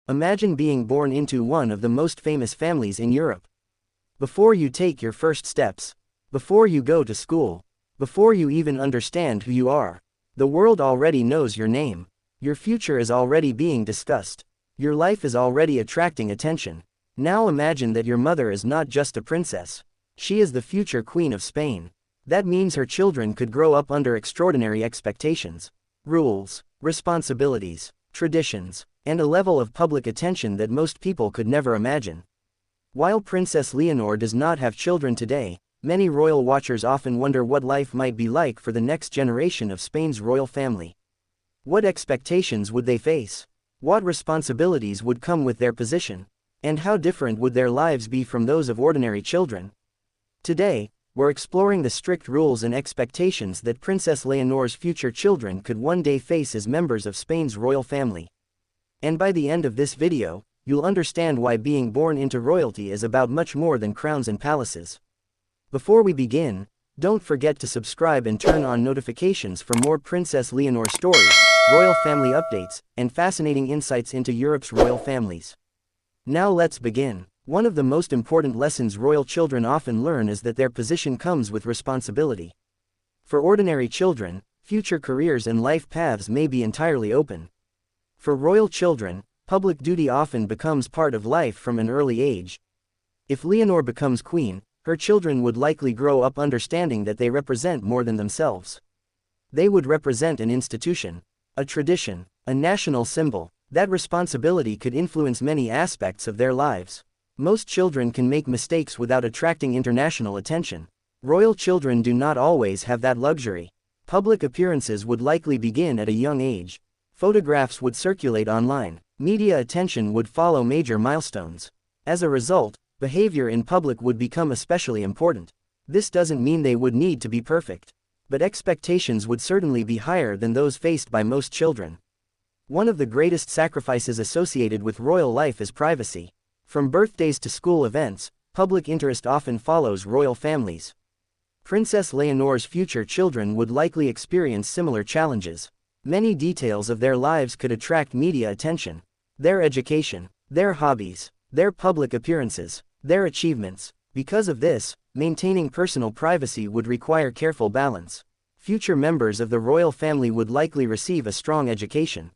Imagine being born into one of the most famous families in Europe. Before you take your first steps, before you go to school, before you even understand who you are, the world already knows your name. Your future is already being discussed. Your life is already attracting attention. Now imagine that your mother is not just a princess. She is the future queen of Spain. That means her children could grow up under extraordinary expectations, rules, responsibilities, traditions, and a level of public attention that most people could never imagine. While Princess Leonor does not have children today, many royal watchers often wonder what life might be like for the next generation of Spain's royal family. What expectations would they face? What responsibilities would come with their position? And how different would their lives be from those of ordinary children? Today, we're exploring the strict rules and expectations that Princess Leonor's future children could one day face as members of Spain's royal family. And by the end of this video, you'll understand why being born into royalty is about much more than crowns and palaces. Before we begin, don't forget to subscribe and turn on notifications for more Princess Leonor stories, royal family updates, and fascinating insights into Europe's royal families. Now let's begin. One of the most important lessons royal children often learn is that their position comes with responsibility. For ordinary children, future careers and life paths may be entirely open. For royal children, public duty often becomes part of life from an early age. If Leonor becomes queen, her children would likely grow up understanding that they represent more than themselves. They would represent an institution, a tradition, a national symbol. That responsibility could influence many aspects of their lives. Most children can make mistakes without attracting international attention. Royal children do not always have that luxury. Public appearances would likely begin at a young age. Photographs would circulate online. Media attention would follow major milestones. As a result, behavior in public would become especially important. This doesn't mean they would need to be perfect, but expectations would certainly be higher than those faced by most children. One of the greatest sacrifices associated with royal life is privacy. From birthdays to school events, public interest often follows royal families. Princess Leonor's future children would likely experience similar challenges. Many details of their lives could attract media attention. Their education, their hobbies, their public appearances, their achievements. Because of this, maintaining personal privacy would require careful balance. Future members of the royal family would likely receive a strong education.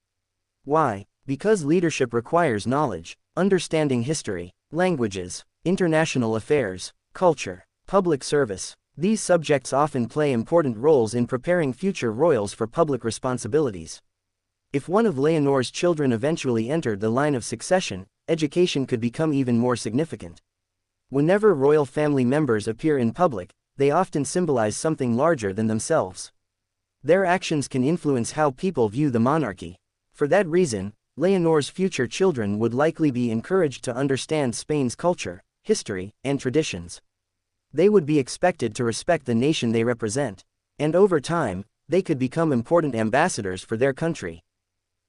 Why? Because leadership requires knowledge, understanding history, languages, international affairs, culture, public service. These subjects often play important roles in preparing future royals for public responsibilities. If one of Leonor's children eventually entered the line of succession, education could become even more significant. Whenever royal family members appear in public, they often symbolize something larger than themselves. Their actions can influence how people view the monarchy. For that reason, Leonor's future children would likely be encouraged to understand Spain's culture, history, and traditions. They would be expected to respect the nation they represent, and over time, they could become important ambassadors for their country.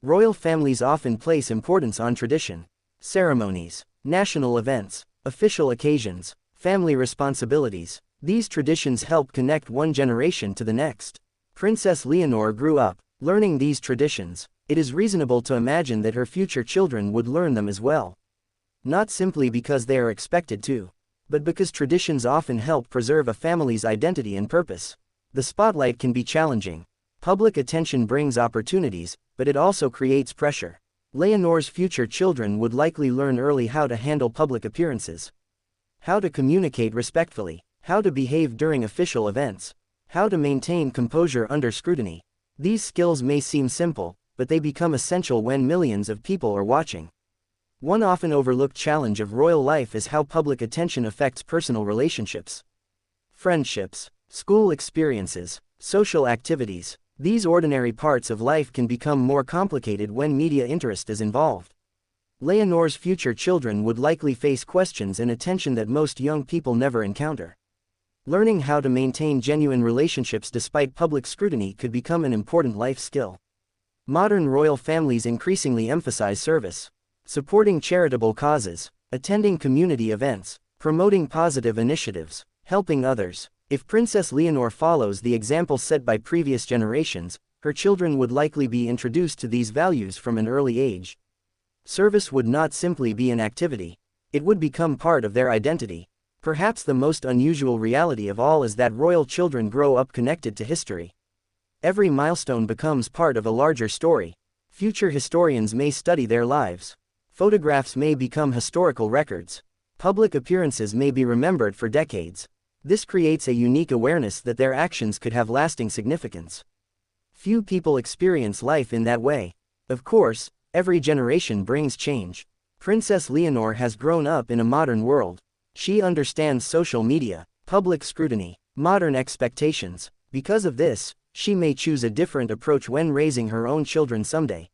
Royal families often place importance on tradition, ceremonies, national events, official occasions, family responsibilities. These traditions help connect one generation to the next. Princess Leonor grew up learning these traditions. It is reasonable to imagine that her future children would learn them as well. Not simply because they are expected to, but because traditions often help preserve a family's identity and purpose. The spotlight can be challenging. Public attention brings opportunities, but it also creates pressure. Leonor's future children would likely learn early how to handle public appearances, how to communicate respectfully, how to behave during official events, how to maintain composure under scrutiny. These skills may seem simple, but they become essential when millions of people are watching. One often overlooked challenge of royal life is how public attention affects personal relationships. Friendships, school experiences, social activities. These ordinary parts of life can become more complicated when media interest is involved. Leonor's future children would likely face questions and attention that most young people never encounter. Learning how to maintain genuine relationships despite public scrutiny could become an important life skill. Modern royal families increasingly emphasize service, supporting charitable causes, attending community events, promoting positive initiatives, helping others. If Princess Leonor follows the example set by previous generations, her children would likely be introduced to these values from an early age. Service would not simply be an activity. It would become part of their identity. Perhaps the most unusual reality of all is that royal children grow up connected to history. Every milestone becomes part of a larger story. Future historians may study their lives. Photographs may become historical records. Public appearances may be remembered for decades. This creates a unique awareness that their actions could have lasting significance. Few people experience life in that way. Of course, every generation brings change. Princess Leonor has grown up in a modern world. She understands social media, public scrutiny, modern expectations. Because of this, she may choose a different approach when raising her own children someday.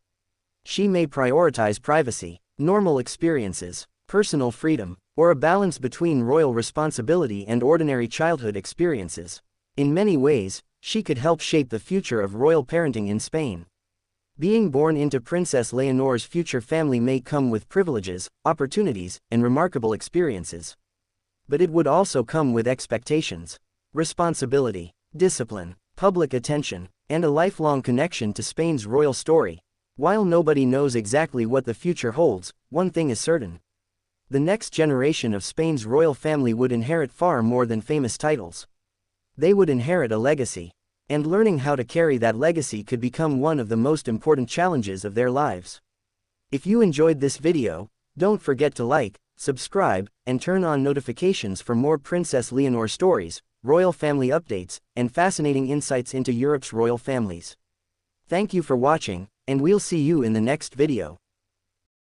She may prioritize privacy, normal experiences, personal freedom, or a balance between royal responsibility and ordinary childhood experiences. In many ways, she could help shape the future of royal parenting in Spain. Being born into Princess Leonor's future family may come with privileges, opportunities, and remarkable experiences. But it would also come with expectations, responsibility, discipline, public attention, and a lifelong connection to Spain's royal story. While nobody knows exactly what the future holds, one thing is certain. The next generation of Spain's royal family would inherit far more than famous titles. They would inherit a legacy. And learning how to carry that legacy could become one of the most important challenges of their lives. If you enjoyed this video, don't forget to like, subscribe, and turn on notifications for more Princess Leonor stories, royal family updates, and fascinating insights into Europe's royal families. Thank you for watching, and we'll see you in the next video.